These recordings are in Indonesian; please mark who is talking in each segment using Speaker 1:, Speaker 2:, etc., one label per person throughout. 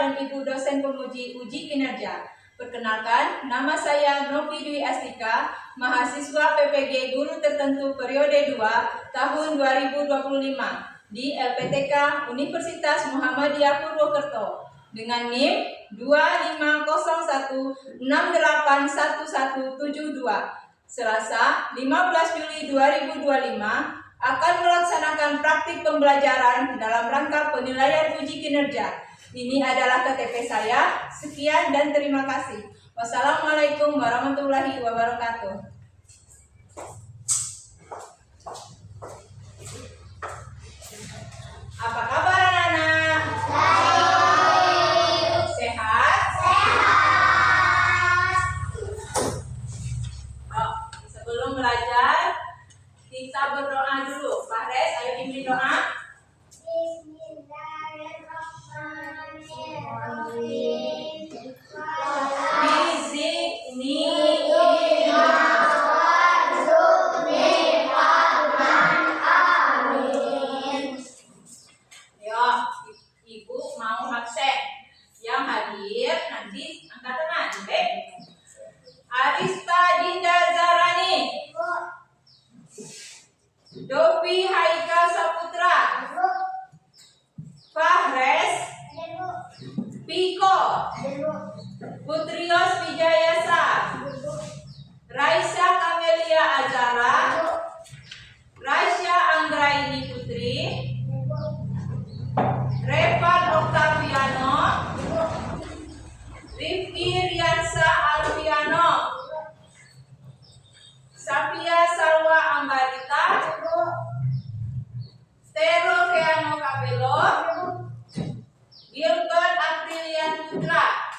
Speaker 1: dan Ibu dosen penguji uji kinerja. Perkenalkan, nama saya Novi Dwi Astika, mahasiswa PPG Guru Tertentu periode 2 tahun 2025 di LPTK Universitas Muhammadiyah Purwokerto dengan NIM 2501681172. Selasa 15 Juli 2025 akan melaksanakan praktik pembelajaran dalam rangka penilaian uji kinerja. Ini adalah KTP saya. Sekian dan terima kasih. Wassalamualaikum warahmatullahi wabarakatuh. Apa kabar anak-anak? Baik. Sehat? Sehat. Oh, sebelum belajar, kita berdoa dulu. Pak Res, ayo pimpin doa. Ibu mau absen. Yang hadir nanti angkat tangan. Baik. Arista Dinda Zarani. Dovi Haika Saputra. Fahres. Piko. Putrios Wijayasa. Raisya Kamelia Azara. Raisya Anggraini Putri. Revan Octaviano. Rifki Riansa Alfiano. Safia Salwa Ambarita. Tero Keano Kapelo. Gilbert Aprilian Putra.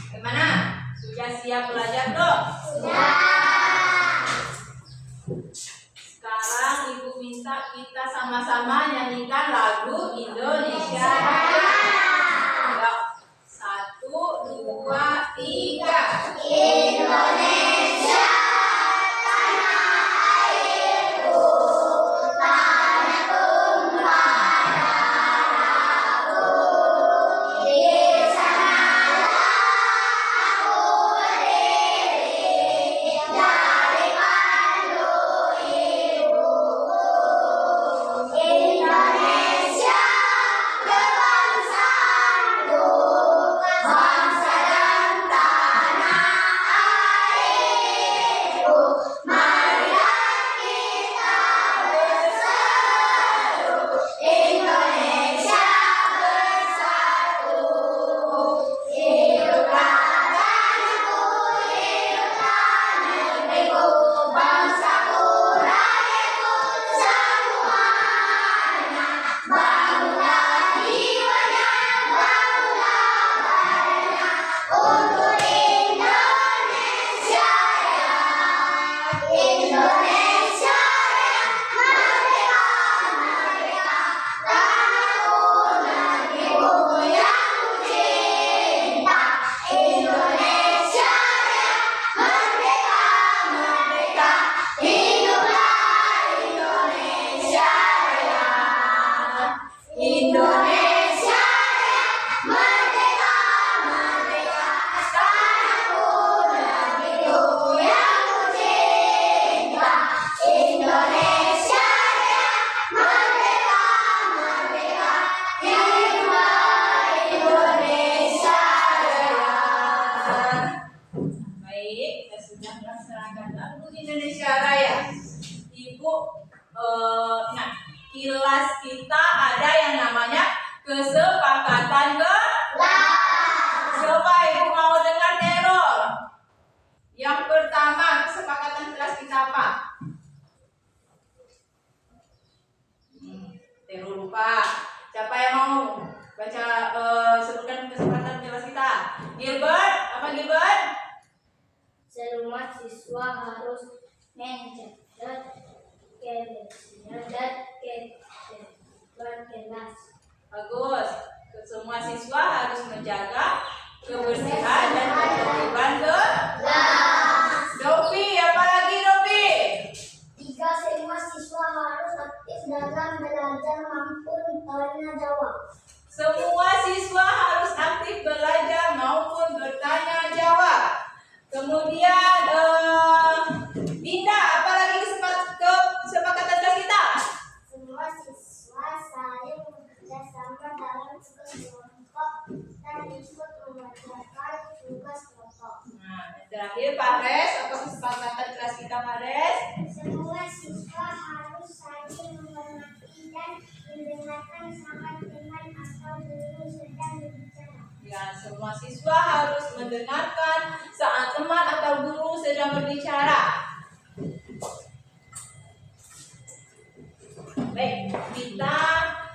Speaker 1: Gimana? Sudah siap belajar belum? Sudah. Sekarang Ibu minta kita sama-sama nyanyikan lagu Indonesia Raya. 1, 2, 3. Indonesia tanah airku, tanah tumpah darahku. Di sanalah aku berdiri dari pandu ibuku. Indonesia kebangsaanku, bangsa dan tanah airku. Marilah kita bersatu, Indonesia bersatu. Hiduplah tanahku, hiduplah negeriku, bangsaku, rakyatku semuanya. Bangunlah jiwanya, bangunlah badannya untuk Indonesia Raya. Indonesia Raya, merdeka, merdeka, tanahku, negeriku yang kucinta. Indonesia Raya, merdeka, merdeka, hiduplah Indonesia Raya. Indonesia Raya, merdeka, merdeka, tanahku, negeriku yang kucinta. Indonesia Raya, merdeka, merdeka, hiduplah Indonesia Raya. Baik, kita sudah melaksanakan lagu Indonesia Raya. Ibu, nah, kilas kita ada yang namanya kesepakatan kelas. Coba Ibu mau dengar teror. Yang pertama, kesepakatan kelas kita apa? Teror lupa. Siapa yang mau baca sebutkan kesepakatan kelas kita? Gilbert, apa Gilbert?
Speaker 2: Semua siswa harus mencatat kelas.
Speaker 1: Bagus. Semua siswa harus menjaga kebersihan dan ketertiban kelas. Dovi, apa lagi Dovi?
Speaker 2: 3. Semua siswa harus aktif dalam belajar mampu tanya jawab.
Speaker 1: Semua siswa harus aktif belajar maupun bertanya jawab. Kemudian Dinda, apalagi kesepakatan kelas kita?
Speaker 2: Semua siswa saling bekerja sama dalam kelompok dan ikut mengerjakan tugas kelompok.
Speaker 1: Nah, terakhir Pak Res, apa kesepakatan kelas kita Pak Res?
Speaker 2: Semua siswa harus saling menghormati dan mendengarkan saat teman atau guru sedang berbicara.
Speaker 1: Ya, semua siswa harus mendengarkan saat teman atau guru sedang berbicara. Baik, kita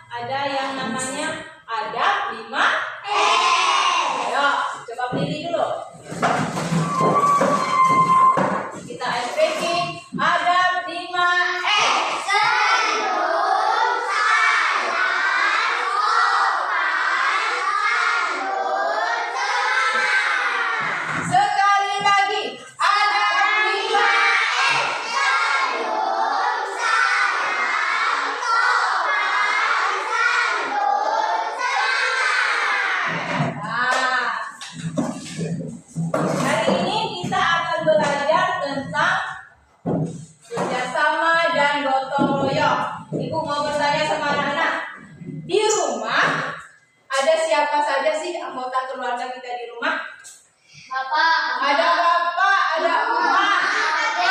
Speaker 1: ada yang namanya adab 5E. Ayo, coba berdiri dulu. Kita ice breaking. Adab 5E. Sekali lagi, adab 5E. Nah, hari ini kita akan belajar tentang kerjasama dan gotong royong. Ibu mau bertanya sama anak-anak, di rumah ada siapa saja sih anggota keluarga kita di rumah?
Speaker 2: Bapak,
Speaker 1: Ada bapak, ada emak, ada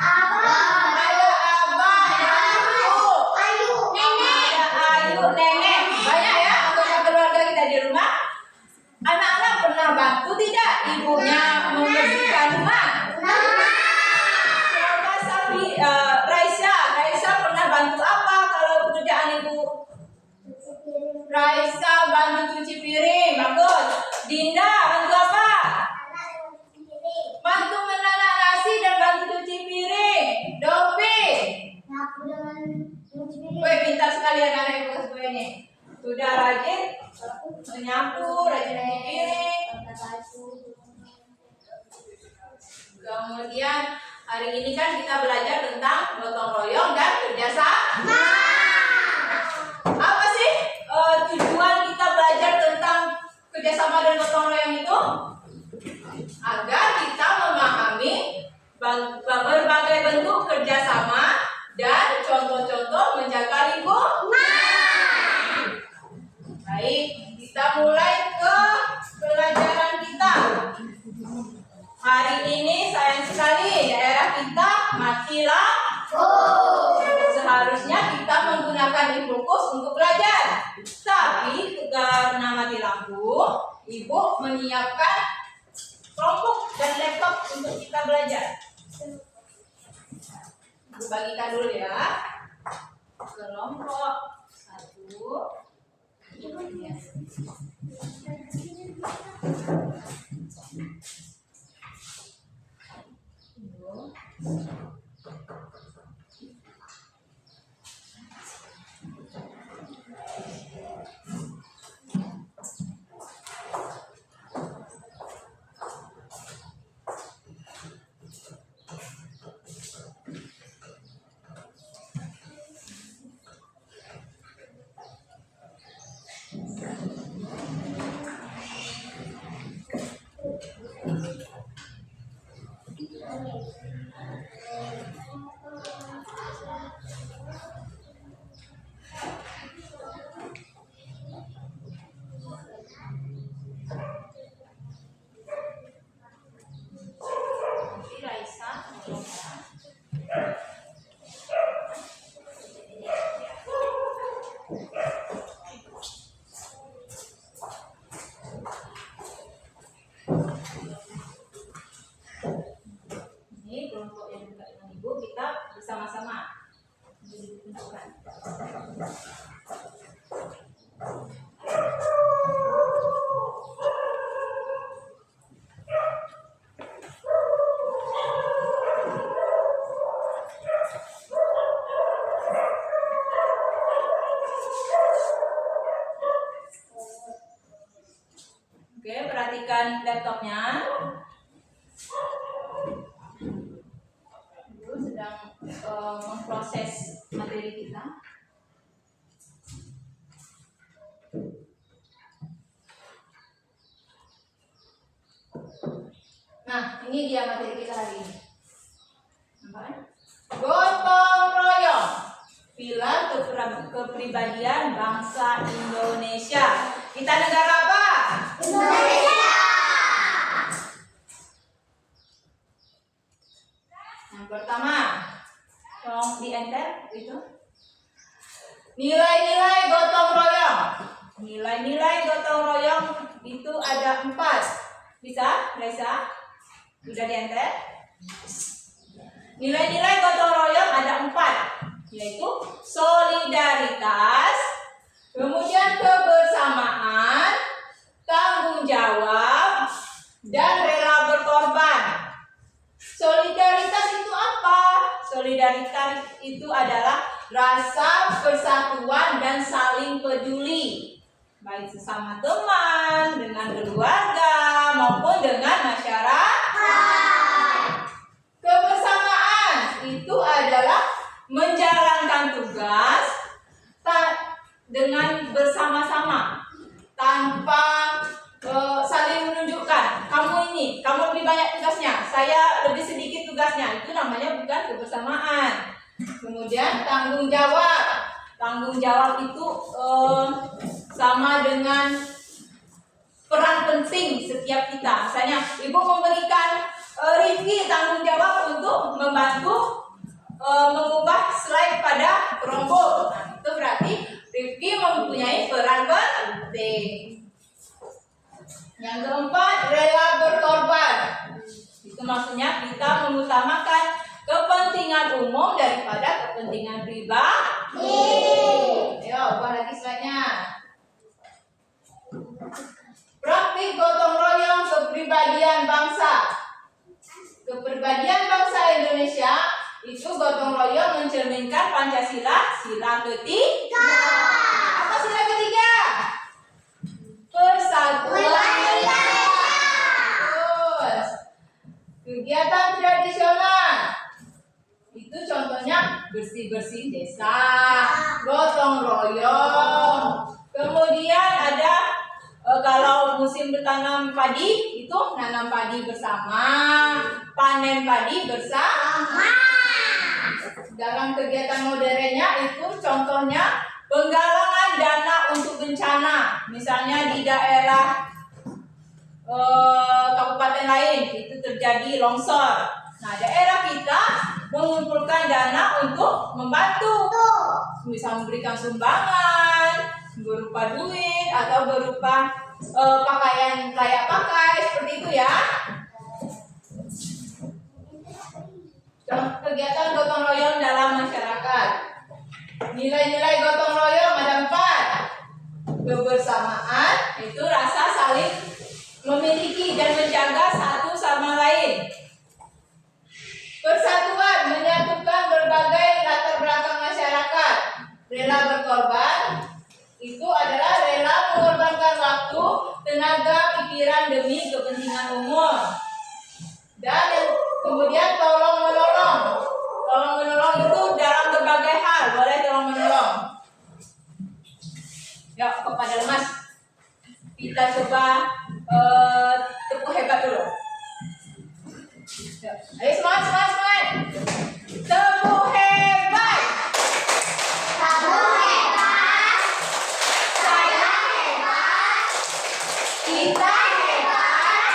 Speaker 1: abang, ada ibu, ada ayu, nenek. Banyak ya anggota keluarga kita di rumah. Anak-anak pernah bantu tidak ibunya membersihkan rumah? Coba Sapi, Raisa pernah bantu apa kalau pekerjaan ibu? Raisa bantu cuci piring, bagus. Dinda bantu apa? Bantu menanak nasi dan bantu cuci piring. Dopi, woi pintar sekali anak-anak ibu semua ini. Sudah rajin menyapu, rajin cuci piring. Kemudian hari ini kan kita belajar tentang gotong royong dan kerjasama. Apa sih tujuan kita belajar tentang kerjasama dan gotong royong itu? Agar kita memahami berbagai bentuk kerjasama dan contoh-contoh menjaga lingkungan. Baik, kita mulai ke pelajaran kita. Hari ini sayang sekali daerah kita mati lampu. Seharusnya kita menggunakan infocus untuk belajar. Tapi karena mati lampu, ibu menyiapkan Chromebook dan laptop untuk kita belajar. Ibu bagikan dulu ya. Kelompok 1. Ya. Ini kelompok yang dekat dengan ibu, kita bersama-sama ditentukan. Oke, perhatikan laptopnya. Ibu sedang memproses materi kita. ini dia materi kita hari ini. Gotong royong, pilar kepribadian bangsa Indonesia. Kita negara apa?
Speaker 2: Indonesia.
Speaker 1: Yang pertama, tolong di enter itu. Nilai-nilai gotong royong. Nilai-nilai gotong royong itu ada 4. Bisa, Raisa? Sudah di enter? Nilai-nilai gotong royong ada 4, yaitu solidaritas, kemudian kebersamaan, tanggung jawab, dan rela berkorban. Solidaritas itu apa? Solidaritas itu adalah rasa persatuan dan saling peduli, baik sesama teman, dengan keluarga, maupun dengan masyarakat. Kebersamaan itu adalah menjalankan tugas dengan bersama-sama tanpa saling menunjukkan kamu lebih banyak tugasnya, saya lebih sedikit tugasnya. Itu namanya bukan kebersamaan. Kemudian tanggung jawab itu sama dengan peran penting setiap kita. Misalnya ibu memberikan Rifki tanggung jawab untuk membantu mengubah slide pada Chromebook. Nah, itu berarti Rifki mempunyai peran penting. Yang keempat, rela berkorban. Itu maksudnya kita mengutamakan kepentingan umum daripada kepentingan pribadi. Ayo, ubah lagi slide-nya. Praktik gotong royong kepribadian bangsa. Kepribadian bangsa Indonesia itu gotong royong mencerminkan Pancasila, sila ketiga. Apa sila ketiga? Persatuan. Terus kegiatan tradisional itu contohnya bersih-bersih desa, gotong royong. Kemudian ada kalau musim bertanam padi itu nanam padi bersama, panen padi bersama. Dalam kegiatan modernnya itu contohnya penggalangan dana untuk bencana, misalnya di daerah kabupaten lain itu terjadi longsor. Nah, daerah kita mengumpulkan dana untuk membantu, bisa memberikan sumbangan berupa duit atau berupa pakaian layak pakai, seperti itu ya. Kegiatan gotong royong dalam masyarakat. Nilai-nilai gotong royong ada 4. Kebersamaan itu rasa saling memiliki dan menjaga satu sama lain. Persatuan menyatukan berbagai latar belakang masyarakat. Rela berkorban itu adalah rela mengorbankan waktu, tenaga, pikiran demi kepentingan umum. Dan kemudian tolong menolong. Tolong menolong itu dalam berbagai hal, boleh tolong menolong. Ya, kepada lemas kita coba tepuk hebat dulu. Ya. Ayo semangat. Tepuk hebat.
Speaker 2: Kamu hebat. Saya hebat.
Speaker 1: Kita hebat.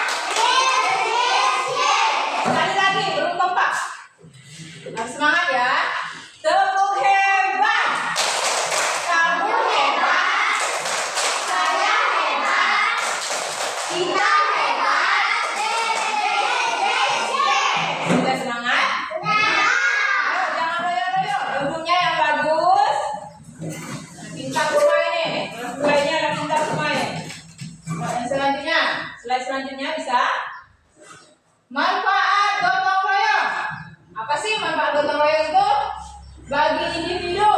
Speaker 1: Sekali lagi, belum kompak. Harus semangat ya. Tepuk hebat. Kamu hebat. Saya hebat. Kita hebat. Sudah semangat? Ayo, jangan royo-royo. Duduknya yang bagus. Pintar semua ini. Kuenya ada pintar semua ini. Nah, yang selanjutnya, slide selanjutnya bisa. Manfaat gotong royong. Apa sih manfaat gotong royong itu? Bagi individu,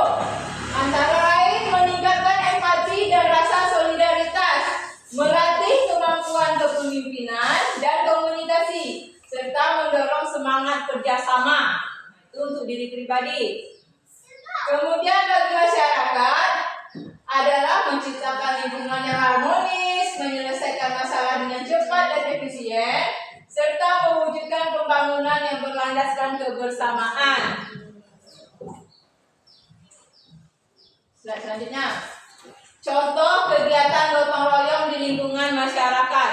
Speaker 1: antara lain meningkatkan empati dan rasa solidaritas, melatih kemampuan kepemimpinan dan komunikasi, serta mendorong semangat kerjasama. Itu untuk diri pribadi. Kemudian bagi masyarakat adalah menciptakan lingkungan yang harmonis, menyelesaikan masalah dengan cepat dan efisien, serta mewujudkan berlandaskan kebersamaan. Slide selanjutnya. Contoh kegiatan gotong royong di lingkungan masyarakat.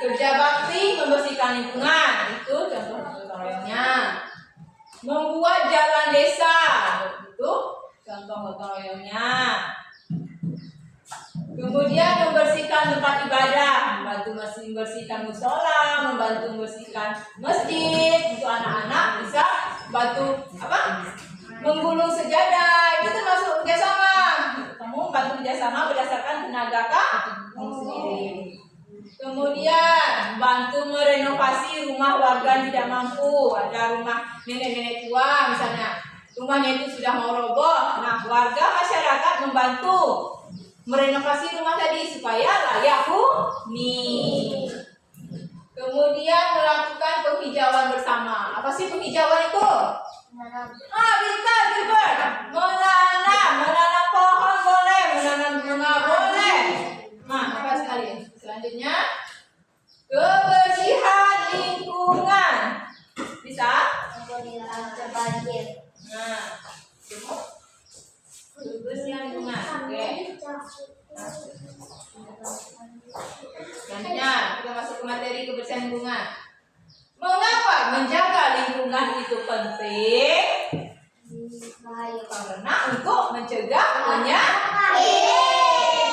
Speaker 1: Kerja bakti membersihkan lingkungan, itu contoh gotong royongnya. Membuat jalan desa, itu contoh gotong royongnya. Kemudian membersihkan tempat ibadah, membantu membersihkan musola, membantu membersihkan masjid. Untuk anak-anak bisa bantu apa? Menggulung sejadah, itu termasuk kerjasama. Kamu bantu kerjasama berdasarkan tenaga kamu sendiri. Kemudian bantu merenovasi rumah warga yang tidak mampu. Ada rumah nenek-nenek tua misalnya, rumahnya itu sudah mau roboh. Nah, warga masyarakat membantu merenovasi rumah tadi supaya layak huni. Kemudian melakukan penghijauan bersama. Apa sih penghijauan itu? Pintar, Gilbert. Menanam pohon boleh, menanam bunga boleh. Nah, apa sekali? Selanjutnya, kebersihan lingkungan. Bisa?
Speaker 2: Banjir.
Speaker 1: Nah, kebersihan lingkungan. Oke. Selanjutnya, kita masuk ke materi kebersihan lingkungan. Mengapa menjaga lingkungan itu penting? Karena untuk mencegah penyakit.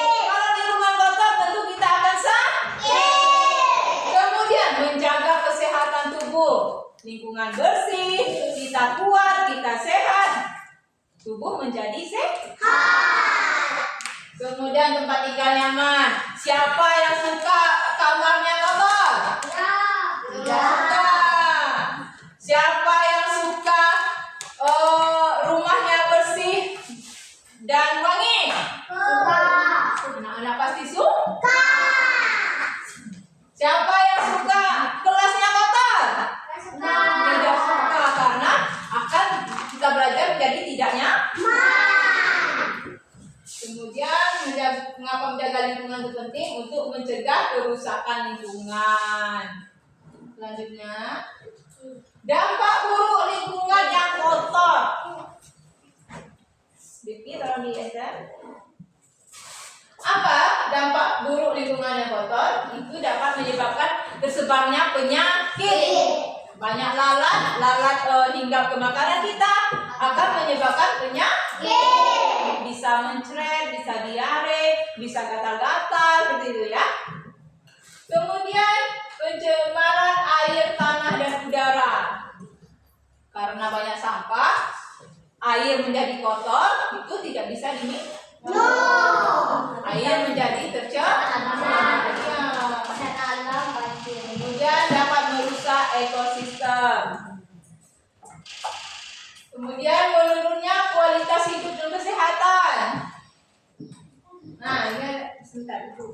Speaker 1: Kalau lingkungan kotor tentu kita akan sakit. Kemudian menjaga kesehatan tubuh. Lingkungan bersih, kita kuat, kita sehat, tubuh menjadi sehat. Kemudian tempat tinggal nyaman. Siapa yang suka kamarnya kotor? Tidak. Siapa yang suka rumahnya bersih dan wangi? Anak-anak pasti suka. Siapa yang suka kelasnya kotor? Tidak suka, karena akan kita belajar menjadi tidak nyaman. Kemudian mengapa menjaga lingkungan itu penting? Untuk mencegah kerusakan lingkungan. Selanjutnya, dampak buruk lingkungan yang kotor. Vicky, tolong di share. Apa dampak buruk lingkungan yang kotor? Itu dapat menyebabkan tersebarnya penyakit. Banyak lalat hinggap ke makanan kita akan menyebabkan penyakit. Bisa mencret, bisa diare, bisa gatal-gatal, seperti itu ya. Kemudian pencemaran air, tanah, dan udara. Karena banyak sampah, air menjadi kotor, itu tidak bisa diminum. Air menjadi tercemar. Kemudian dapat merusak ekosistem. Kemudian menurunnya kualitas hidup dan kesehatan. Nah, ini sebentar dulu.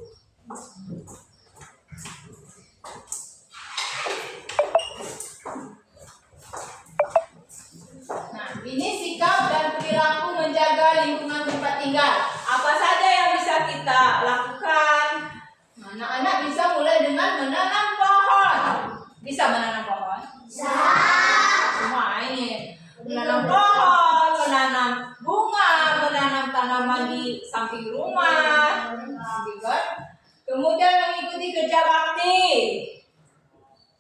Speaker 1: Nah, ini sikap dan perilaku menjaga lingkungan tempat tinggal. Apa saja yang bisa kita lakukan? Anak-anak bisa mulai dengan menanam pohon. Bisa menanam pohon? Bisa. Semua ini. Menanam pohon, menanam bunga, menanam tanaman di samping rumah. Kemudian mengikuti kerja bakti.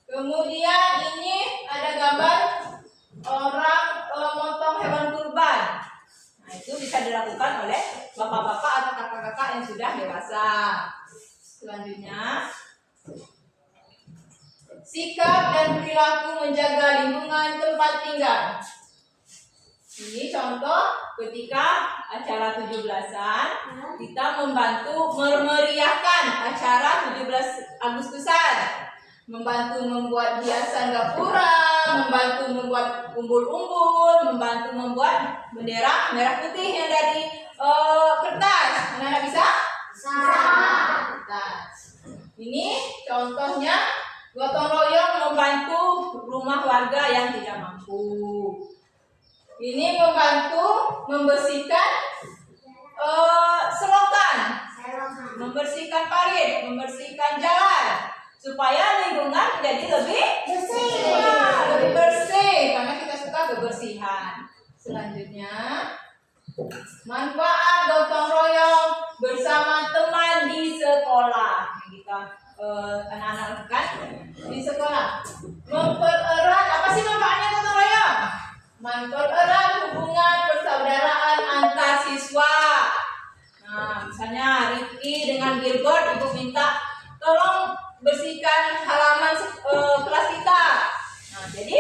Speaker 1: Kemudian ini ada gambar orang motong hewan kurban. Nah, itu bisa dilakukan oleh bapak-bapak atau kakak-kakak yang sudah dewasa. Selanjutnya, sikap dan perilaku menjaga lingkungan tempat tinggal. Ini contoh ketika acara 17-an, kita membantu memeriahkan acara 17 Agustusan. Membantu membuat hiasan gapura, membantu membuat umbul-umbul, membantu membuat bendera merah putih yang dari kertas. Anak-anak bisa? Kertas. Ini contohnya gotong royong membantu rumah warga yang tidak mampu. Ini membantu membersihkan selokan, membersihkan parit, membersihkan jalan, supaya lingkungan menjadi lebih
Speaker 2: bersih.
Speaker 1: lebih bersih karena kita suka kebersihan. Selanjutnya, manfaat gotong royong bersama teman di sekolah. Kita anak-anak lakukan di sekolah. Mempererat, apa sih manfaatnya gotong royong? Mempererat hubungan persaudaraan antar siswa. Nah, misalnya Rifki dengan Gilbert, ibu minta tolong bersihkan halaman kelas kita. Nah, jadi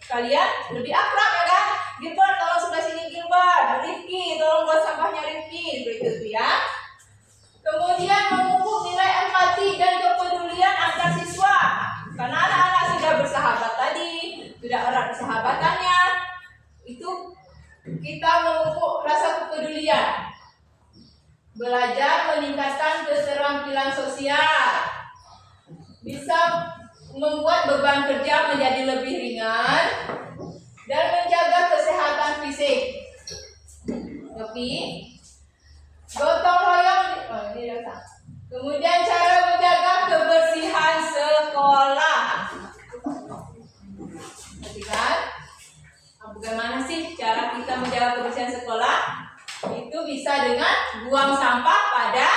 Speaker 1: kalian lebih akrab ya kan? Gilbert, tolong sebelah sini Gilbert. Rifki, tolong buat sampahnya Rifki. Begitu ya. Kemudian memupuk nilai empati dan kepedulian antar siswa. Karena anak-anak sudah bersahabat tadi, sudah erat persahabatannya, itu kita memupuk rasa kepedulian. Belajar meningkatkan keterampilan sosial, bisa membuat beban kerja menjadi lebih ringan dan menjaga kesehatan fisik. Tapi gotong royong, kemudian cara menjaga kebersihan sekolah. Perhatikan, bagaimana sih cara kita menjaga kebersihan sekolah? Itu bisa dengan buang sampah pada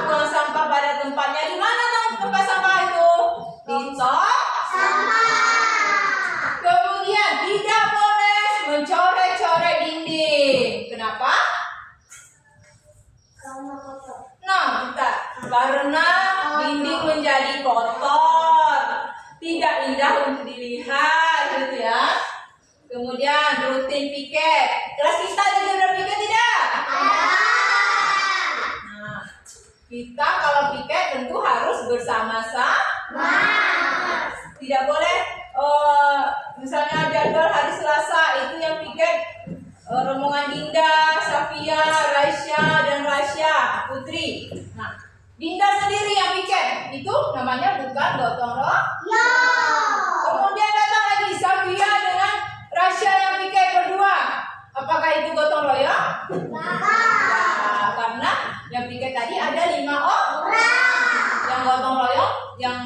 Speaker 1: buang sampah pada tempatnya. Di mana tempat sampah itu? Di tong sampah. Kemudian tidak boleh mencoret-coret dinding. Kenapa? Nah, karena dinding menjadi kotor, tidak indah untuk dilihat, gitu ya. Kemudian rutin piket. Kelas kita juga udah piket tidak? Nah, kita kalau piket tentu harus bersama-sama. Tidak boleh misalnya jadwal hari Selasa itu yang piket rombongan Dinda, Safia, Raisya dan Rasya Putri. Nah, Dinda sendiri yang piket, itu namanya bukan gotong royong. Kemudian datang lagi Safia dengan Rasya yang piket berdua. Apakah itu gotong royong? Nah, karena yang piket tadi ada 5 orang. Yang gotong royong, yang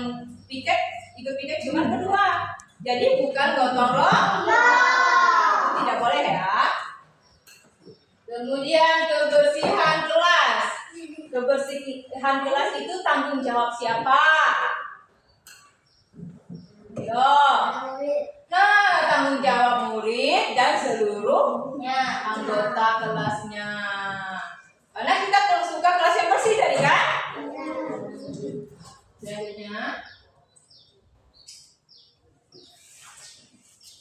Speaker 1: piket ikut piket cuma berdua. Jadi bukan gotong royong. Tidak boleh ya. Kemudian kebersihan kelas. Kebersihan kelas itu tanggung jawab siapa? Yo. Nah, tanggung jawab murid dan seluruhnya anggota kelasnya. Karena kita suka kelas yang bersih tadi kan? Selanjutnya,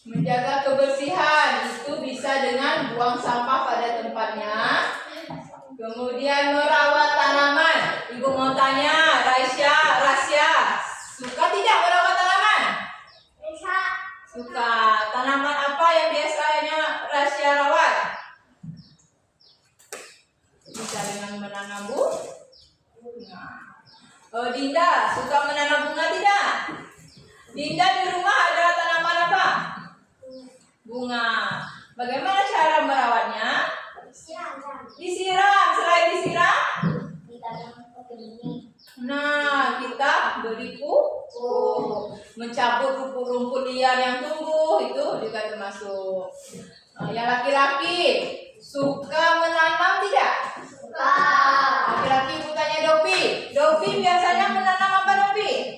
Speaker 1: menjaga kebersihan itu bisa dengan buang sampah pada tempatnya. Kemudian merawat tanaman. Ibu mau tanya, Rasya, suka tidak merawat tanaman? Suka. Tanaman apa yang biasanya Rasya rawat? Bisa dengan menanam bunga. Oh, Dinda, suka menanam bunga tidak? Dinda di rumah ada tanaman apa? Bunga. Bagaimana cara merawatnya? Disiram. Selain disiram? Nah, kita beri pupuk, mencabut rumput-rumput liar yang tumbuh, itu juga termasuk. Yang laki-laki suka menanam tidak? Suka. Laki-laki ibu tanya Dopi. Dopi biasanya menanam apa Dopi?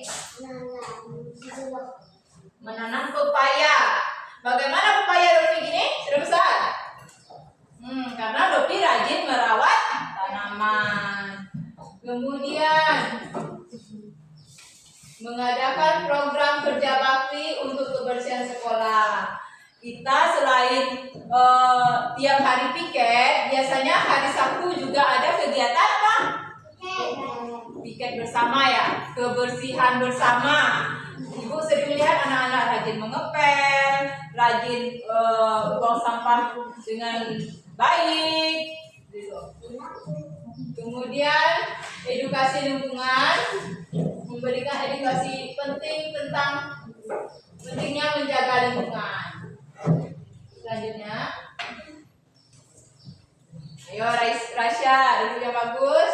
Speaker 1: Menanam pepaya. Bagaimana pepaya Dopi gini? Sudah besar? Karena Dopi rajin merawat tanaman. Kemudian mengadakan program kerja bakti untuk kebersihan sekolah. Kita selain tiap hari piket, biasanya hari Sabtu juga ada kegiatan apa? Piket bersama ya, kebersihan bersama. Ibu sering melihat anak-anak rajin mengepel, rajin buang sampah dengan baik. Kemudian edukasi lingkungan, memberikan edukasi penting tentang pentingnya menjaga lingkungan. Selanjutnya, ayo Rasya, dulu yang bagus.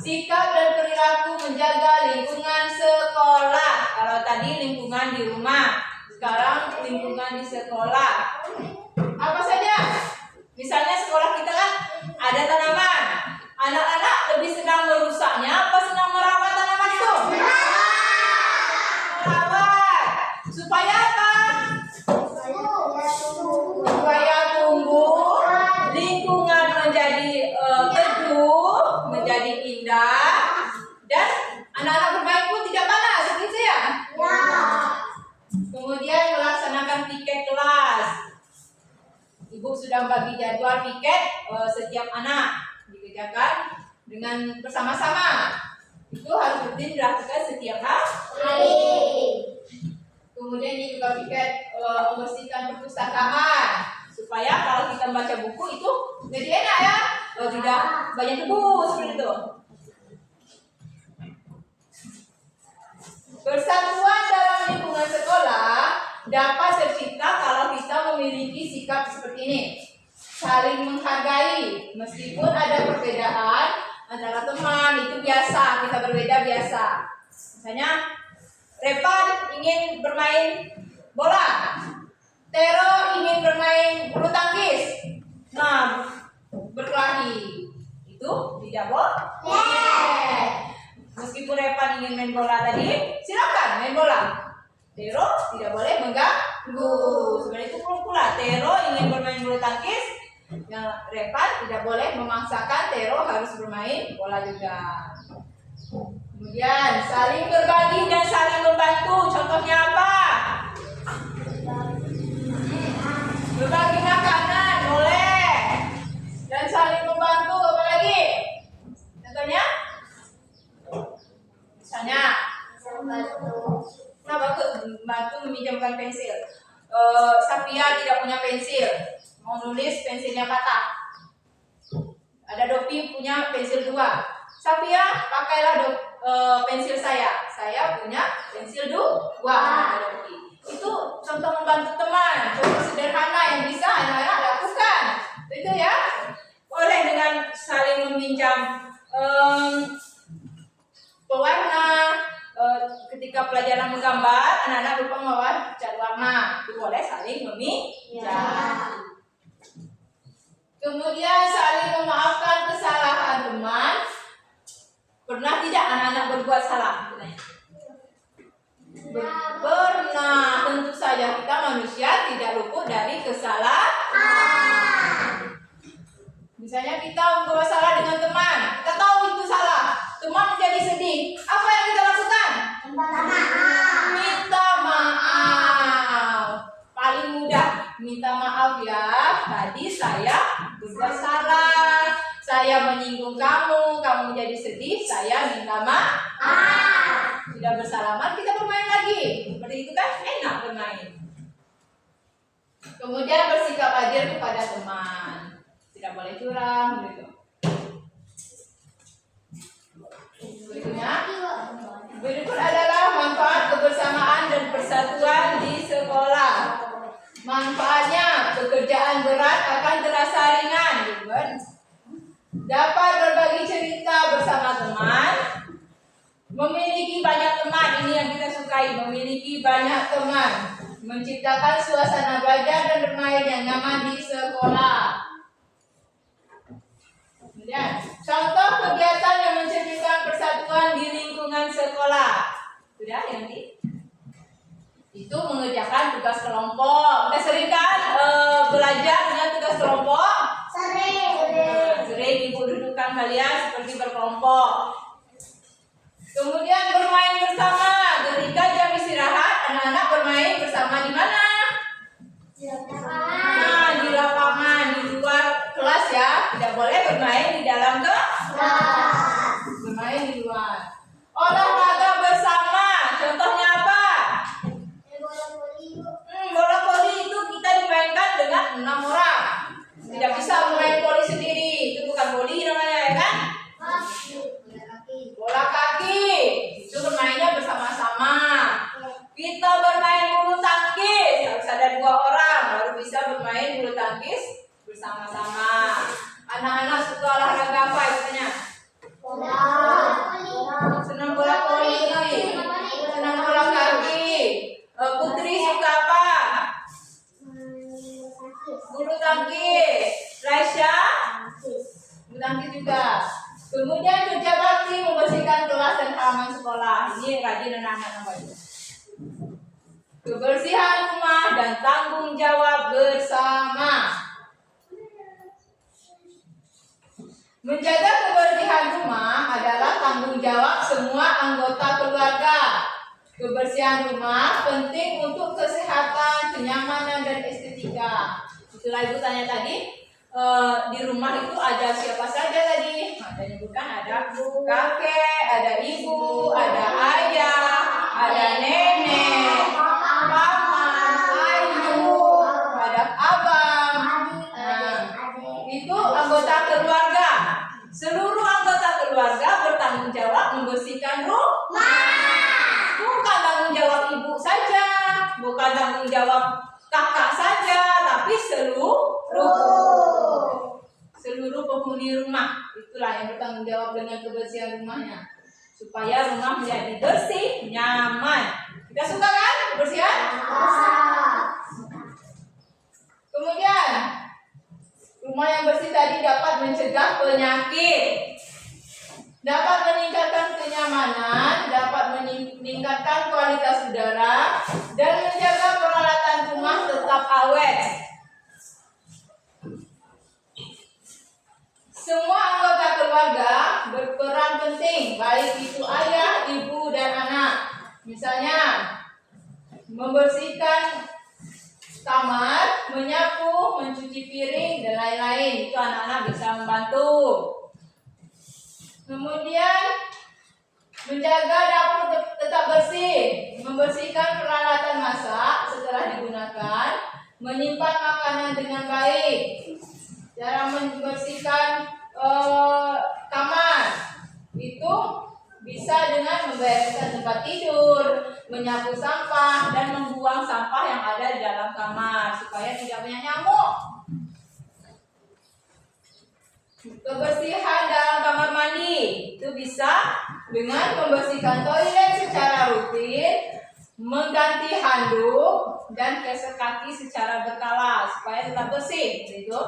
Speaker 1: Sikap dan perilaku menjaga lingkungan sekolah. Kalau tadi lingkungan di rumah, sekarang lingkungan di sekolah. Apa saja? Misalnya sekolah kita kan ada tanaman. Anak-anak lebih senang merusaknya apa senang merawat tanaman itu? Merawat. Supaya apa? Supaya tumbuh, lingkungan menjadi teduh, menjadi indah, dan anak-anak bermain pun tidak panas, gitu ya? Kemudian melaksanakan piket kelas. Ibu sudah bagi jadwal piket setiap anak dikerjakan dengan bersama-sama. Itu harus rutin dilakukan setiap hari. Kemudian ini juga piket membersihkan perpustakaan supaya kalau kita baca buku itu jadi enak ya, tidak banyak debu seperti itu. Persatuan dalam lingkungan sekolah dapat tercipta kalau kita memiliki sikap seperti ini. Saling menghargai, meskipun ada perbedaan antara teman, itu biasa, kita berbeda biasa. Misalnya, Repan ingin bermain bola, Tero ingin bermain bulu tangkis. Nah, berkelahi, itu tidak boleh. Meskipun Repan ingin main bola tadi, silakan main bola. Tero tidak boleh mengganggu. Sebenarnya itu pula Tero ingin bermain bulu tangkis, yang Repan tidak boleh memaksakan Tero harus bermain bola juga. Kemudian saling berbagi dan saling membantu. Contohnya apa? Berbagi makanan boleh. Dan saling membantu apa lagi? Contohnya? Misalnya bantu meminjamkan pensil. Sapia tidak punya pensil, mau nulis pensilnya patah. Ada Dopi punya pensil 2. Sapia, pakailah pensil saya. Saya punya pensil 2. Ada Dopi. Itu contoh membantu teman, contoh sederhana yang bisa anak-anak lakukan. Itu ya. Boleh dengan saling meminjam pewarna. Ketika pelajaran menggambar, anak-anak lupa membawa cat warna, itu boleh saling meminjam. Kemudian saling memaafkan kesalahan teman. Pernah tidak anak-anak berbuat salah? Pernah, tentu saja kita manusia tidak luput dari kesalahan. Misalnya kita membuat salah dengan teman, kita tahu itu salah, teman menjadi sedih. Apa yang kita lakukan? Minta maaf. Paling mudah minta maaf ya. Tadi saya berbuat salah, saya menyinggung kamu, kamu menjadi sedih, saya minta maaf. Sudah bersalaman, kita bermain lagi. Seperti itu kan enak bermain. Kemudian bersikap adil kepada teman. Tidak boleh curang begitu. Berikut adalah manfaat kebersamaan dan persatuan di sekolah. Manfaatnya, pekerjaan berat akan terasa ringan. Dapat berbagi cerita bersama teman. Memiliki banyak teman, ini yang kita sukai. Memiliki banyak teman. Menciptakan suasana belajar dan bermain yang nyaman di sekolah. Kemudian, contoh kegiatan yang mencerminkan persatuan di lingkungan sekolah. Sudah, Yanti? Itu mengerjakan tugas kelompok. Udah sering kan belajar dengan tugas kelompok? Sering ibu dudukkan kalian seperti berkelompok. Kemudian bermain bersama. Ketika jam istirahat, anak-anak bermain bersama di mana? Di lapangan, di luar kelas ya. Tidak boleh bermain di dalam kelas. Bermain di luar. Olahraga bersama. Contohnya apa? Bola voli itu kita dimainkan dengan 6 orang. Tidak bisa bermain voli sendiri. Itu bukan voli namanya ya kan? Bola kaki. Itu bermainnya bersama-sama. Kita bermain bulu tangkis. Harus ada 2 orang baru bisa bermain bulu tangkis bersama-sama. Anak-anak suka olahraga apa biasanya?
Speaker 2: Bola.
Speaker 1: tangkis. Raisya, bulu tangkis juga. Kemudian kerja bakti membersihkan kelas dan halaman sekolah. Ini rajin anak-anak namanya. Kebersihan rumah dan tanggung jawab bersama. Menjaga kebersihan rumah adalah tanggung jawab semua anggota keluarga. Kebersihan rumah penting untuk kesehatan, kenyamanan, dan estetika. Itulah ibu tanya tadi, di rumah itu ada siapa saja tadi? Ada bukan? Ada kakek, ada ibu, ada ayah, ada nenek, paman, ayu, ada abang. Nah, itu anggota keluarga. Seluruh anggota keluarga bertanggung jawab membersihkan rumah. Bukan tanggung jawab ibu saja, bukan tanggung jawab kakak saja, tapi seluruh penghuni rumah. Itulah yang bertanggung jawab dengan kebersihan rumahnya, supaya rumah menjadi bersih, nyaman. Kita suka kan kebersihan? Kemudian rumah yang bersih tadi dapat mencegah penyakit, dapat meningkatkan kenyamanan, dapat meningkatkan kualitas udara, dan menjaga peralatan rumah tetap awet. Semua anggota keluarga berperan penting, baik itu ayah, ibu, dan anak. Misalnya, membersihkan kamar, menyapu, mencuci piring, dan lain-lain. Itu anak-anak bisa membantu. Kemudian menjaga dapur tetap bersih, membersihkan peralatan masak setelah digunakan, menyimpan makanan dengan baik. Cara membersihkan kamar itu bisa dengan membereskan tempat tidur, menyapu sampah, dan membuang sampah yang ada di dalam kamar supaya tidak banyak nyamuk. Kebersihan dalam kamar mandi itu bisa dengan membersihkan toilet secara rutin, mengganti handuk, dan gesek kaki secara berkala supaya tetap bersih. Gitu.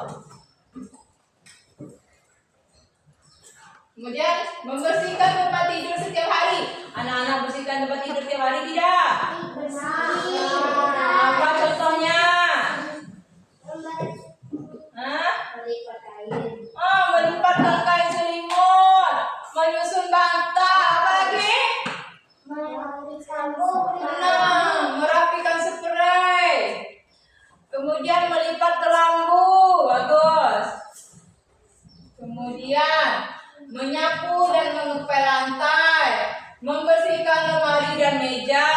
Speaker 1: Kemudian membersihkan tempat tidur setiap hari. Anak-anak bersihkan tempat tidur setiap hari tidak? Apa contohnya? Melipatkan kain selimut, menyusun bantal, apa lagi? Merapikan spray. Kemudian melipat kelambu, bagus. Kemudian menyapu dan mengepel lantai, membersihkan lemari dan meja.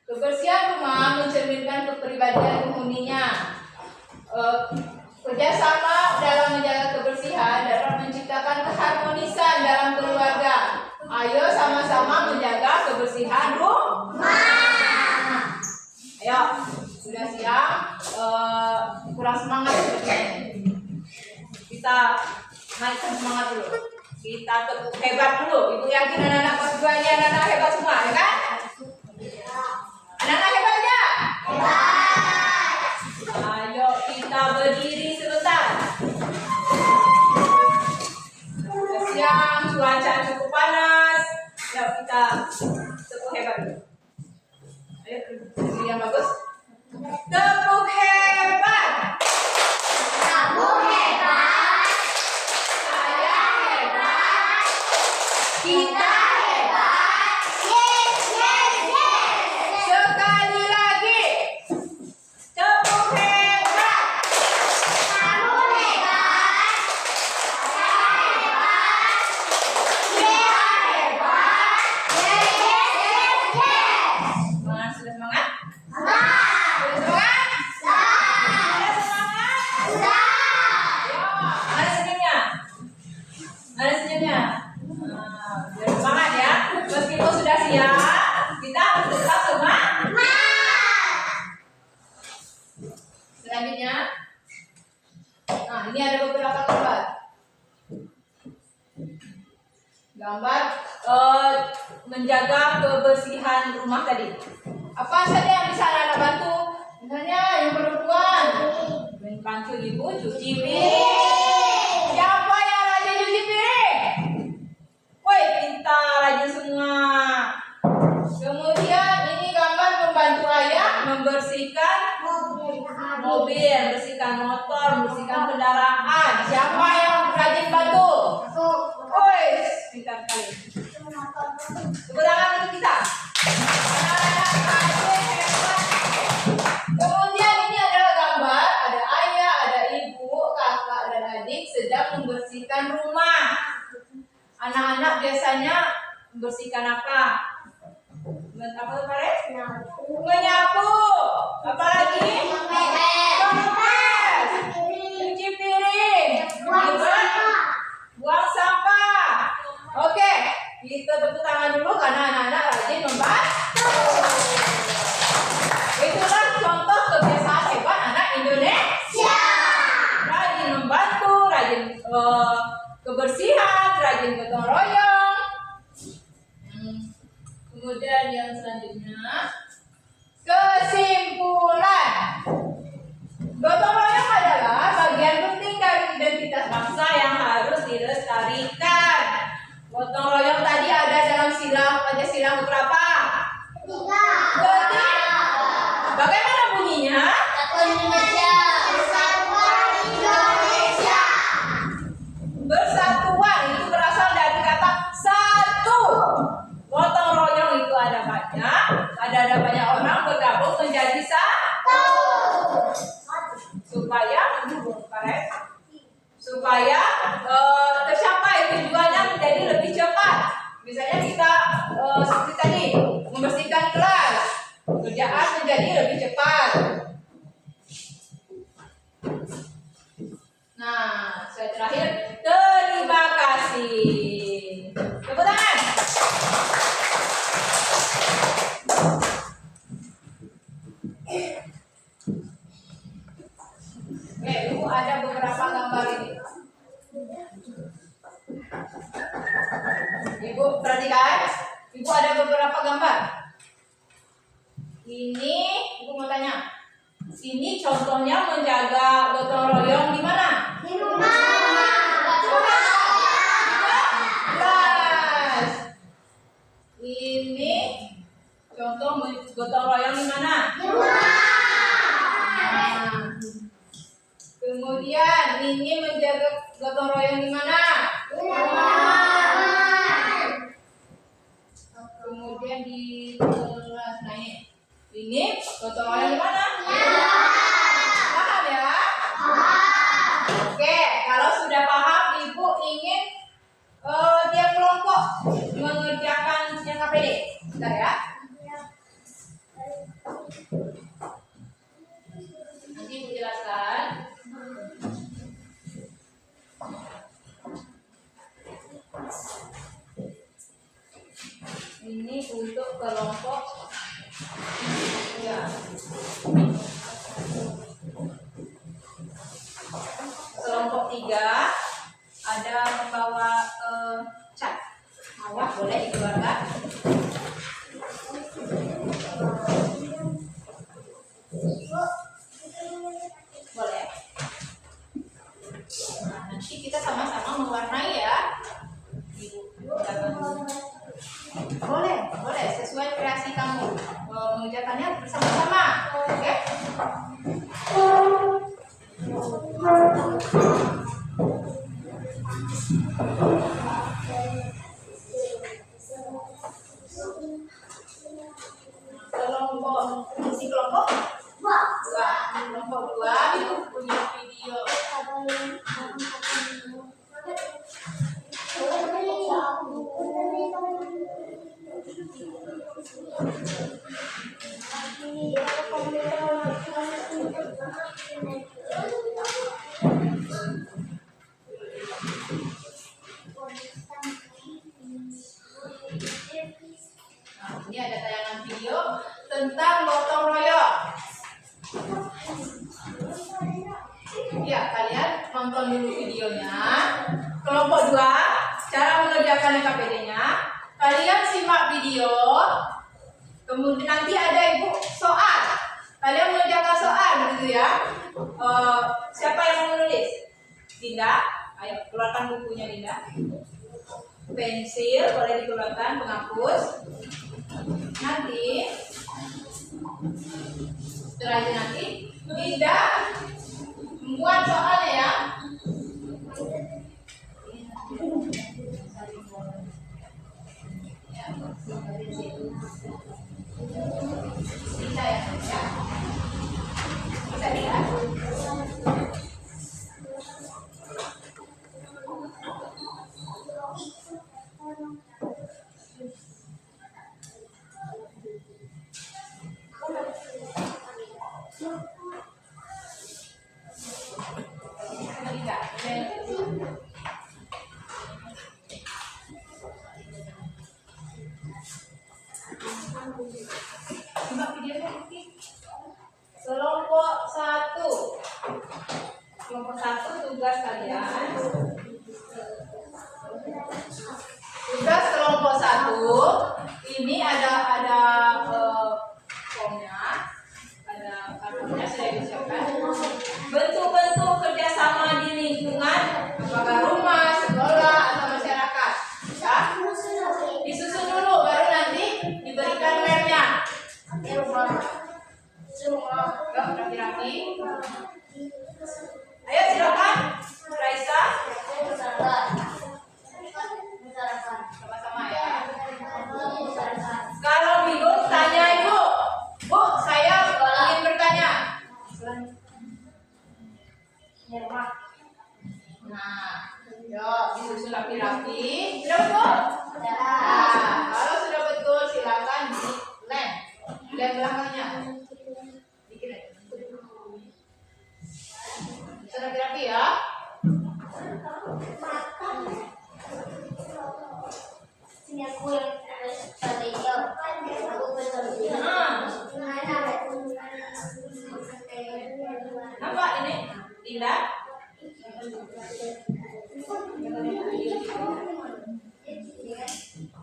Speaker 1: Kebersihan rumah mencerminkan kepribadian penghuninya. Kerjasama dalam menjaga kebersihan dapat menciptakan keharmonisan dalam keluarga. Ayo sama-sama menjaga kebersihan rumah. Ayo, sudah siap? Kurang semangat sepertinya. Kita naikkan semangat dulu. Kita tepuk hebat dulu. Ibu yakin anak-anak kelas 2 ini anak-anak hebat semua, ya kan? Anak-anak hebat tidak? Hebat. Ayo kita berdiri sebentar. Siang, cuaca cukup panas. Yuk kita tepuk hebat dulu. Ayo, ini yang bagus. Tepuk hebat. Tepuk hebat. Saya hebat. Kita hebat. Yes, yes, yes. Sekali lagi. Tepuk hebat. Kamu hebat. Saya hebat. Kita hebat. Yes, yes, yes, yes. Semangat, sudah semangat? Ada senyumnya. Biar semangat ya. Meskipun sudah siap, kita harus tetap semangat. Selanjutnya, nah ini ada beberapa gambar. Gambar menjaga kebersihan rumah tadi. Apa saja yang bisa anak bantu? Misalnya yang perempuan bantu ibu cuci piring. Siapa yang rajin cuci piring? Woi, pintar, rajin semua. Kemudian ini gambar membantu ayah membersihkan mobil, bersihkan motor, bersihkan kendaraan. Siapa yang rajin bantu? Woi, pintar sekali. Tepuk tangan untuk kita. Anak-anak rajin, hebat. Kemudian ini adalah gambar, ada ayah, ada ibu, kakak, dan adik sedang membersihkan rumah. Anak-anak biasanya membersihkan apa? Apa tuh, Faris? Menyapu. Apa lagi? Mengepel. Cuci piring. Buang sampah. Oke, kita tepuk tangan dulu karena anak-anak rajin membantu. Itulah contoh kebiasaan hebat anak Indonesia. Rajin membantu, rajin kebersihan, rajin gotong royong. Kemudian yang selanjutnya, kesimpulan. Gotong royong adalah bagian penting dari identitas bangsa yang harus dilestarikan. Gotong royong tadi ada dalam sila Pancasila berapa? Ketiga. Bagaimana bunyinya? Bersatuan itu berasal dari kata satu. Gotong royong itu ada banyak orang bergabung menjadi satu. Supaya tercapai tujuannya menjadi lebih cepat. Misalnya kita seperti tadi membersihkan kelas, kerjaan menjadi lebih cepat. Nah, saya terakhir, terima kasih. Tepuk tangan. Oke, Ibu ada beberapa gambar ini. Ibu perhatikan, Ibu ada beberapa gambar. Ini, Ibu mau tanya, ini contohnya menjaga gotong royong di mana?
Speaker 2: Di rumah.
Speaker 1: Kelas. Ini contoh gotong royong di mana?
Speaker 2: Di rumah.
Speaker 1: Kemudian ini menjaga gotong royong di mana?
Speaker 2: Di rumah.
Speaker 1: Kemudian di kelas naik. Ini gotong royong di mana? Paham ya? Oke, kalau sudah paham, Ibu ingin tiap kelompok mengerjakan yang KPD. Bentar ya. Nanti Ibu jelaskan. Ini untuk kelompok ya. Kelompok 3 ada membawa cat. Awak boleh dikeluarkan. Boleh. Nah, nanti kita sama-sama mewarnai ya. Boleh sesuai kreasi kamu. Mengerjakannya bersama-sama. Oke? Isi kelompok 2. Kelompok 2 itu punya video. Nah, ini ada tayangan video tentang gotong royong. Ya, kalian nonton dulu videonya. Kelompok 2, cara mengerjakan KPD-nya. Kalian simak video. Kemudian nanti ada ibu soal. Kalian mengerjakan soal begitu ya. Siapa yang mau menulis? Dinda, ayo keluarkan bukunya Dinda. Pensil boleh dikeluarkan, penghapus. Nanti setelah itu nanti Dinda membuat soalnya ya. Bisa ya? Bisa dilihat? Kelompok 1 tugas kalian. Tugas kelompok 1 ini ada formnya, ada kartunya sudah disiapkan. Bentuk-bentuk kerjasama di lingkungan, apakah rumah, sekolah, atau masyarakat. Ya? Disusun dulu, baru nanti diberikan lemnya. Rapi-rapi. Ayo silakan, Raisa. Sama-sama ya. Kalau bingung tanya ibu. Bu, saya ingin bertanya. Nah, yuk disusun rapi-rapi. Sudah betul? Nah, kalau sudah betul silakan di lem belakangnya. Rapi-rapi ya.
Speaker 2: Sini aku yang pada hijau.
Speaker 1: Nampak ini? Tidak?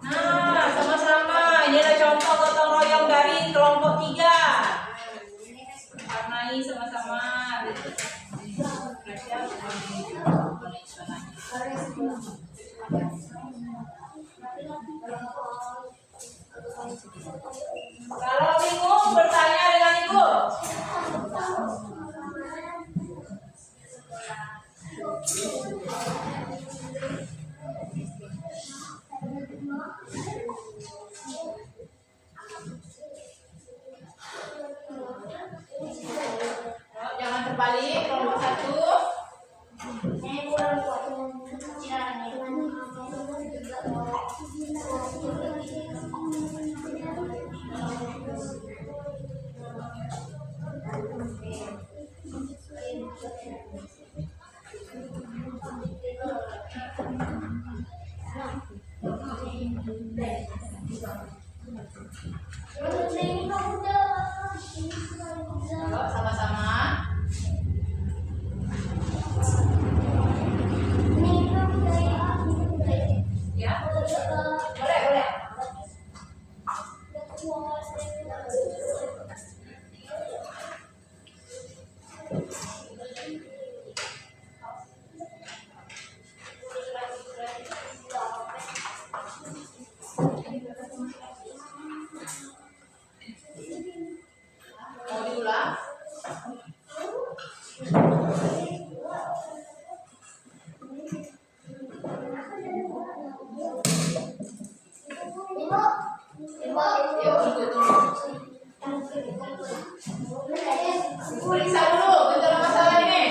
Speaker 1: Nah, sama-sama. Ini adalah contoh gotong royong dari kelompok 3. Warnai sama-sama. Kalau bingung bertanya dengan ibu. Jangan terbalik, kelompok 1. Sama-sama. Ya, boleh. Mau diulang? Periksa dulu gejala masalah ini.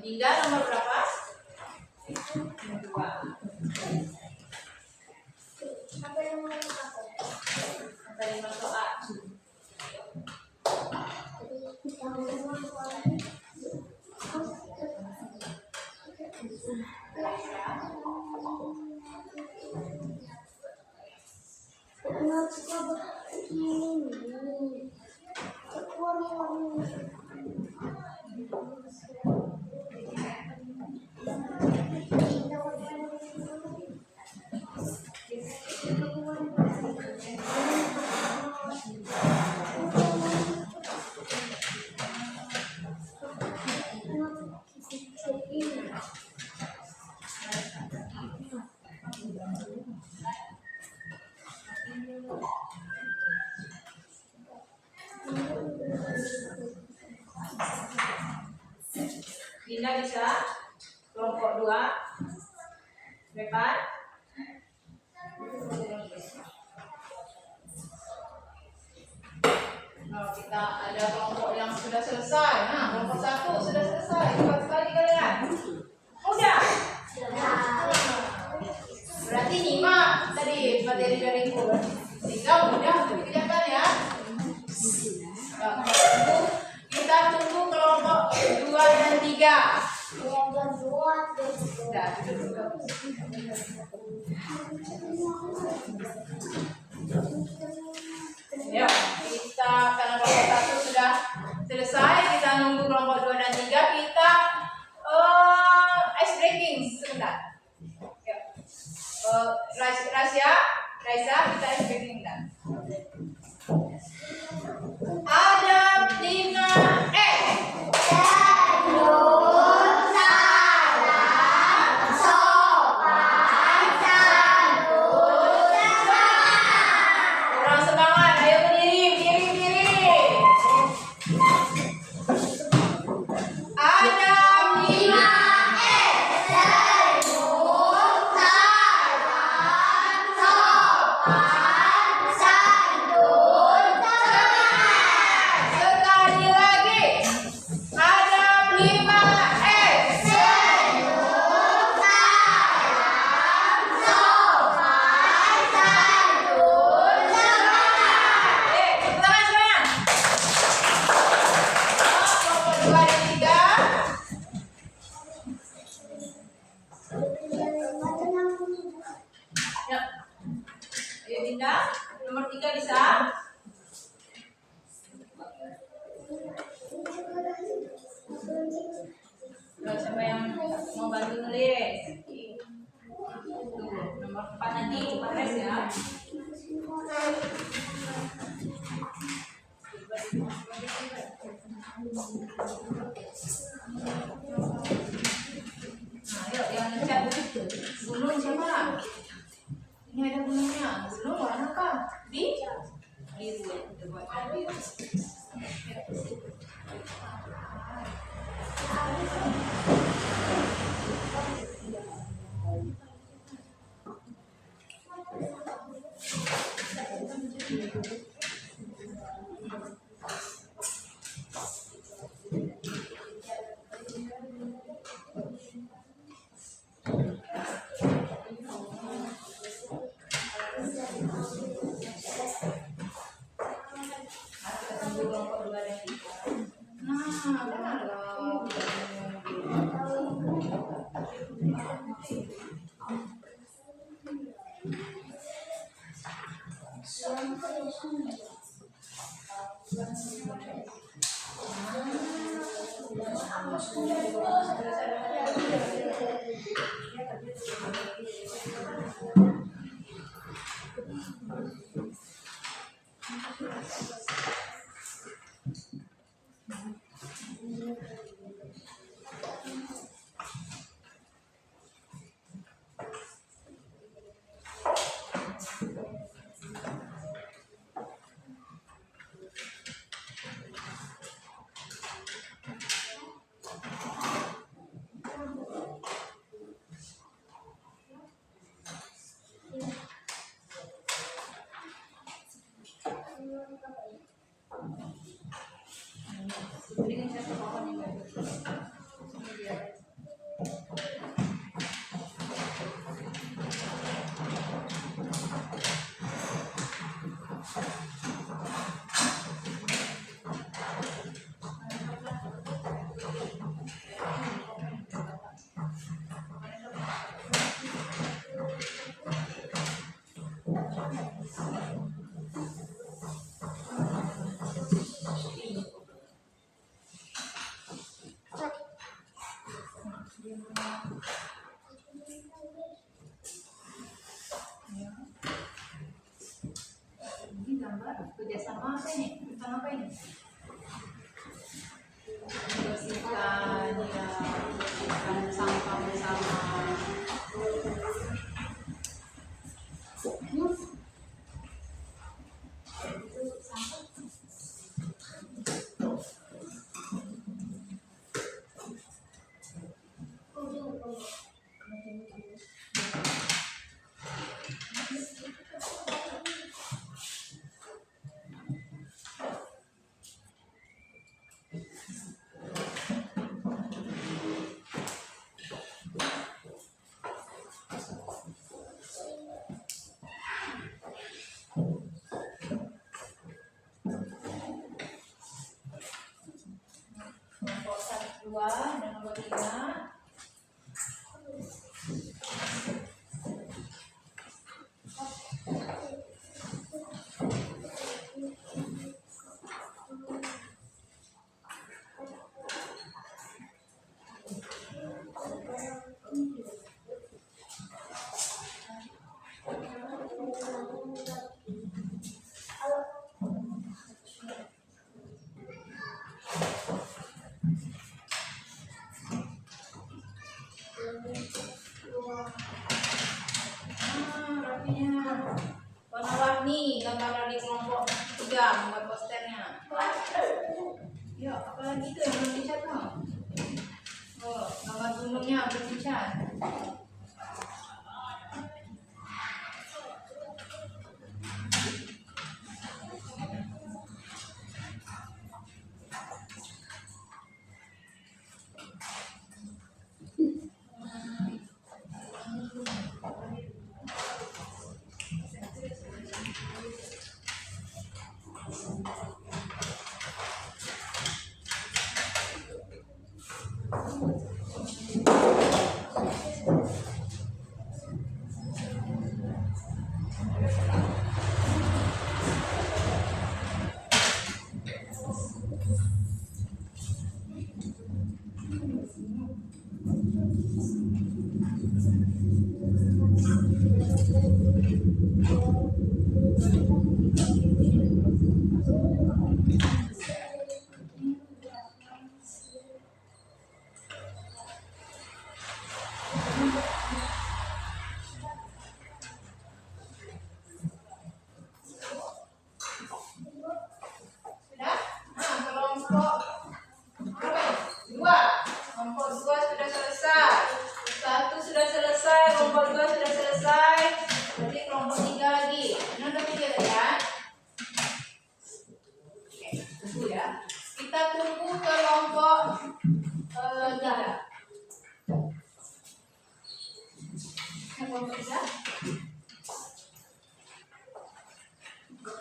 Speaker 1: Hingga nomor berapa? 2. Sampai 5 soal. Dinda bisa kelompok 2 Bepan. Nah, kita ada kelompok yang sudah selesai. Nah, kelompok 1 sudah selesai. Cepat sekali kalian. Sudah, duduk dulu. Ya, kita karena kelompok 1 sudah selesai, kita nunggu kelompok 2 dan 3, kita ice breaking sebentar. Ya. Raisa, kita ice breaking sebentar. Ada 5 kurang semangat, ayo berdiri. Ada 5 sekali lagi. Ada 5 tepuk tangan semuanya. Kelompok 2 dan 3. Ya. Ayo Dinda, nomor 3 bisa? Siapa yang mau bantu nulis? Tuh, nomor 4 nanti Pares ya. Nah, yuk yang ngecat gunung siapa? Ini ada gunungnya. Gunung warna apa? Biru. Kita buat biru. Kita tunggu kelompok 2 dan 3. Nah, benar loh. Ini gambar kerjasama apa ini? Tentang apa ini? Membersihkan, ya, membersihkan sampah bersama. Warna warni gambar di kelompok 3 membuat posternya. Ya, apalagi itu yang belum dicat no? Oh, gambar gunungnya belum dicat.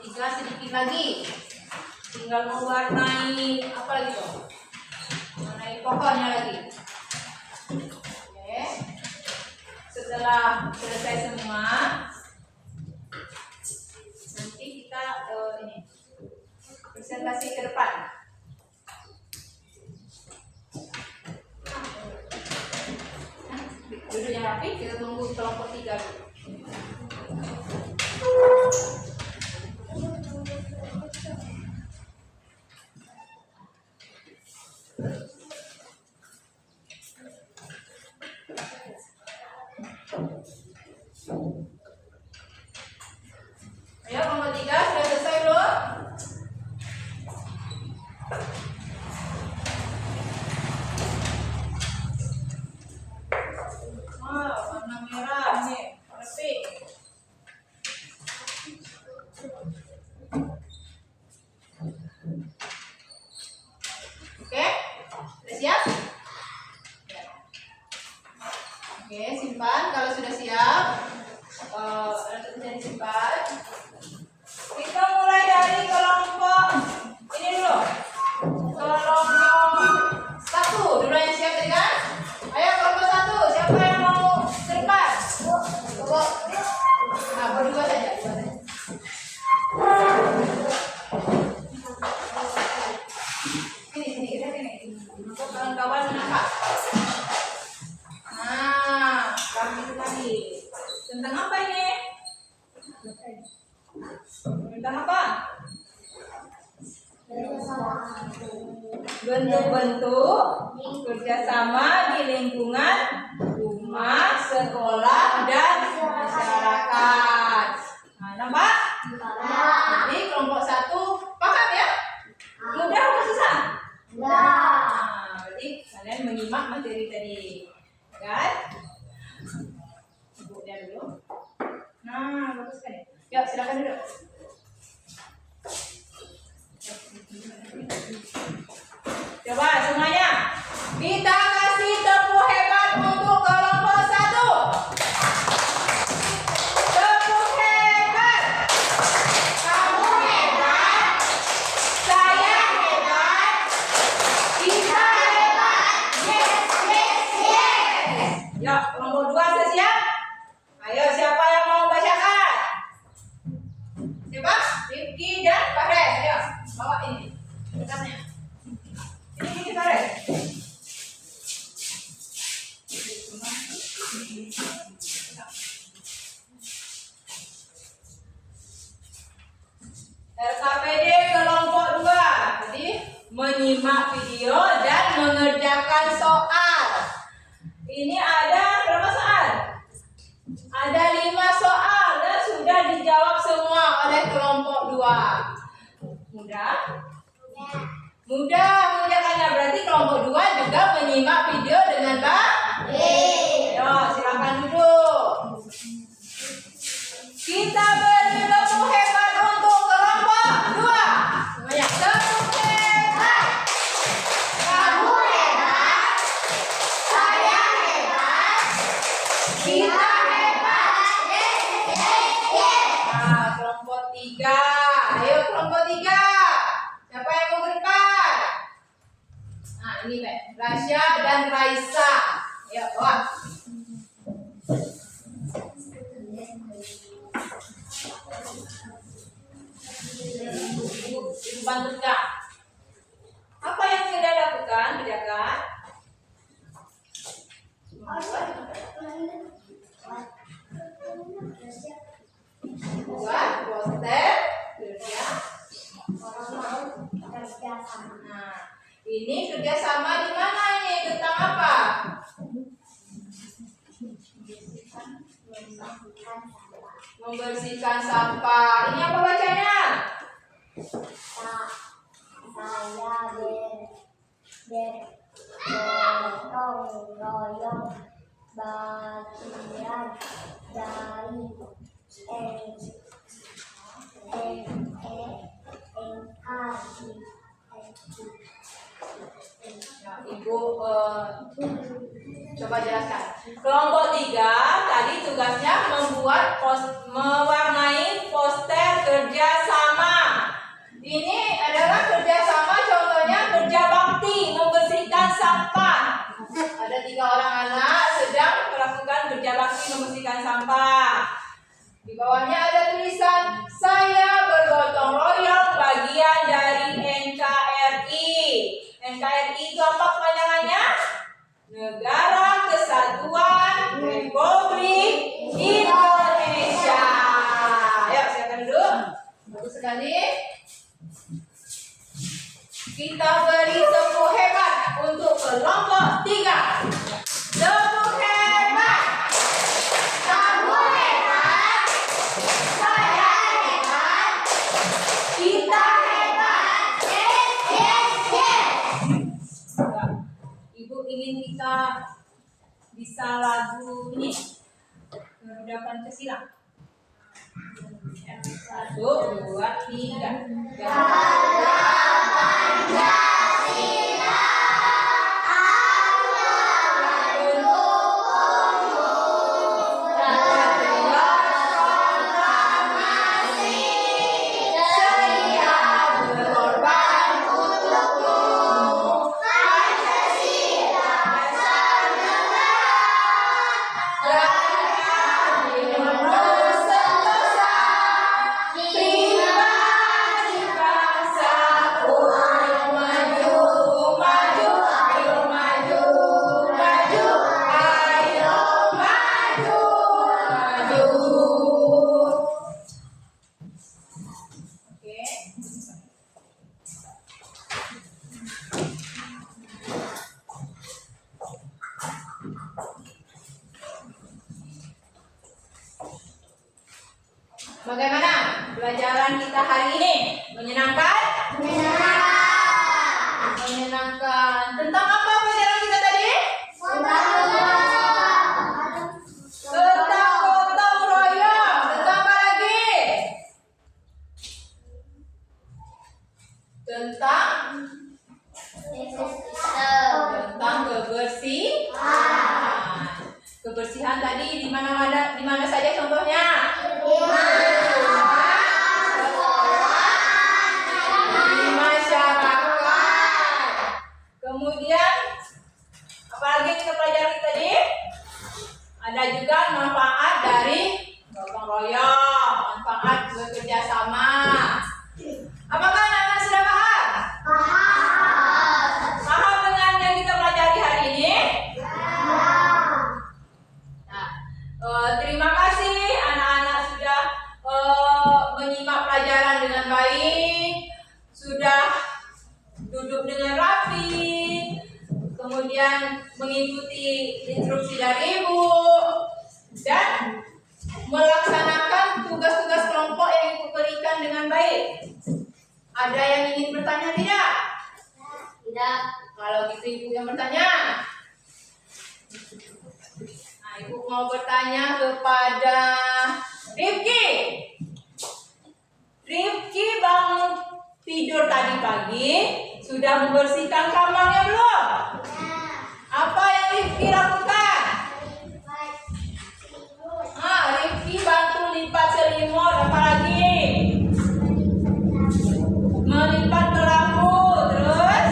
Speaker 1: Tiga sedikit lagi, tinggal mewarnai apa lagi tuh? Warnai pokoknya lagi. Oke. Setelah selesai semua, nanti kita ini presentasi ke depan. Duduk yang rapi, kita tunggu kelompok 3 dulu. Ayo kelompok 3 sudah selesai belum? Wow, warna merah nih, warna pink. Oke, sudah siap? Oke, simpan. Kalau sudah siap, bisa disimpan. Kita mulai dari kelompok ini dulu. Kelompok 1, dulu yang siap tadi kan? Ayo kelompok 1, siapa yang mau ke depan? Nah, berdua saja. Sini, kita sini. Untuk kawan-kawan menangkap. Nah, kami itu tadi. Tentang apa ini? Tentang apa? Bentuk-bentuk kerjasama di lingkungan rumah, sekolah, dan masyarakat. Nah, nampak? Jadi kelompok 1 paham ya? Mudah atau susah? Nah, berarti kalian menyimak materi tadi, kan? Ibunya dulu. Nah, bagus sekali. Yuk, silakan duduk. Coba semuanya, kita kasih tepuk hebat untuk kelompok 1. Tepuk hebat. Kamu hebat. Saya hebat. Kita hebat. Yes, yes, yes. Yuk, kelompok 2 sudah siap? Ayo, siapa yang mau bacakan? Siapa? Rifki dan Fares. Ayo, bawa ini. Kertasnya. Ini Fares. RKPD kelompok 2. Jadi menyimak video dan mengerjakan soal. Ini ada berapa soal? Ada 5 soal dan sudah Mudah mengerjakannya, berarti kelompok 2 juga menyimak video dengan baik. Ayo, silakan duduk. Kita beri tepuk hebat untuk kelompok 2. Semuanya tepuk hebat. Kamu hebat. Saya hebat. Kita hebat. Nah, kelompok 3. Ayo kelompok 3. Siapa yang mau ke depan? Nah, ini Pak. Rasya dan Raisa. Ayo, bawa. Ibu bantu Kak. Apa yang sudah lakukan? Kerjakan. Buat poster kerja. Nah, ini kerjasama di mana ini? Tentang apa? Membersihkan sampah. Ini apa bacanya?
Speaker 2: Saya bergotong royong bagian dari
Speaker 1: Nah, Ibu coba jelaskan. Kelompok 3 tadi tugasnya mewarnai poster kerjasama. Ini adalah kerjasama, contohnya kerja bakti, membersihkan sampah. Ada 3 orang anak sedang melakukan kerja bakti membersihkan sampah. Di bawahnya ada tulisan, saya bergotong royong bagian dari NKRI. NKRI itu apa kepanjangannya? Negara Kesatuan Republik Indonesia. Ayo silakan duduk. Bagus sekali. Kita beri tepuk hebat untuk kelompok 3. Tepuk hebat. Kamu hebat. Saya hebat. Kita hebat. Ibu ingin kita bisa lagu ini Garuda Pancasila. 1, 2, 3. Garuda Pancasila. Bagaimana pelajaran kita hari ini? Menyenangkan? Menyenangkan. Tentang apa pelajaran kita tadi? Tentang gotong royong. Tentang apa lagi? Tentang kebersihan. Kebersihan tadi di mana saja contohnya? Di masyarakat. Kemudian apalagi kita pelajari tadi? Ada juga manfaat dari gotong royong, manfaat bekerja sama. Apakah anak-anak sudah paham? Paham dengan yang kita pelajari hari ini? Nah, terima kasih anak-anak sudah menyimak pelajaran dengan baik, sudah duduk dengan rapi, kemudian mengikuti instruksi dari ibu, dan melaksanakan tugas-tugas kelompok yang ibu berikan dengan baik. Ada yang ingin bertanya tidak?
Speaker 2: Tidak.
Speaker 1: Kalau gitu ibu yang bertanya. Nah, ibu mau bertanya kepada Rifki. Rifki bangun tidur tadi pagi, sudah membersihkan kamarnya belum?
Speaker 2: Tidak.
Speaker 1: Apa yang Rifki lakukan?
Speaker 2: Lipat selimut.
Speaker 1: Rifki bantu lipat selimut, apa lagi? Melipat lampu, terus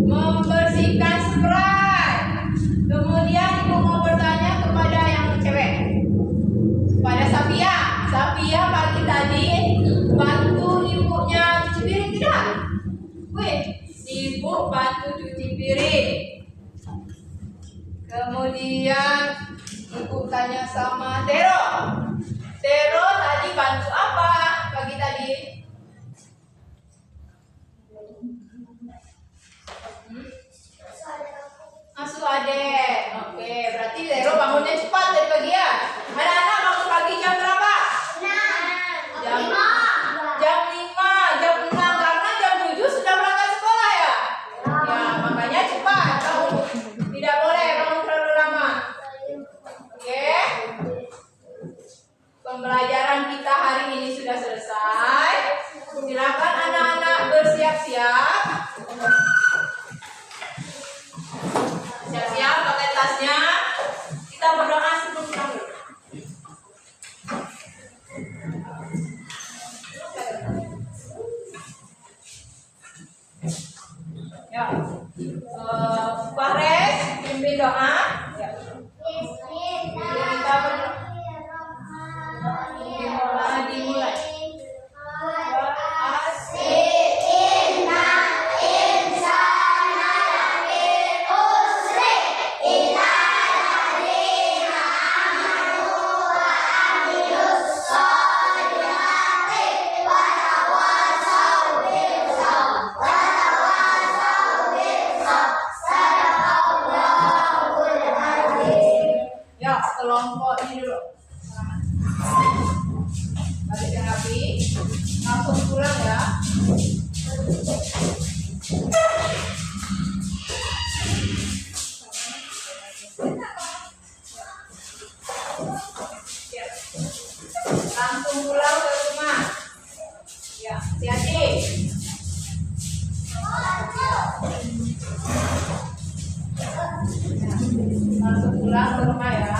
Speaker 1: membersihkan spray. Kemudian ibu mau bertanya kepada yang cewek, kepada Safia. Safia pagi tadi bantu ibunya cuci piring tidak? Wih, ibu bantu cuci piring. Kemudian ibu tanya sama Tero. Tero tadi bantu apa pagi tadi? Asuh adek. Oke, berarti Tero bangunnya cepat dari pagi ya. Anak-anak bangun pagi jam berapa? Jam 5, jam 6 karena jam 7 sudah berangkat sekolah ya. Ya, makanya cepat. Bangun. Tidak boleh bangun terlalu lama. Oke. Pembelajaran kita hari ini sudah selesai. Silakan anak-anak bersiap-siap. Siap-siap pakai tasnya. Kita berdoa sebelum pulang dulu. Ya. Fares, pimpin doa. Ya. Kita berdoa. Dimulai. Ya, kelompok ini dulu. Balik yang rapi. Langsung pulang ya. Langsung pulang ke rumah. Ya, hati-hati. Langsung pulang ke rumah ya.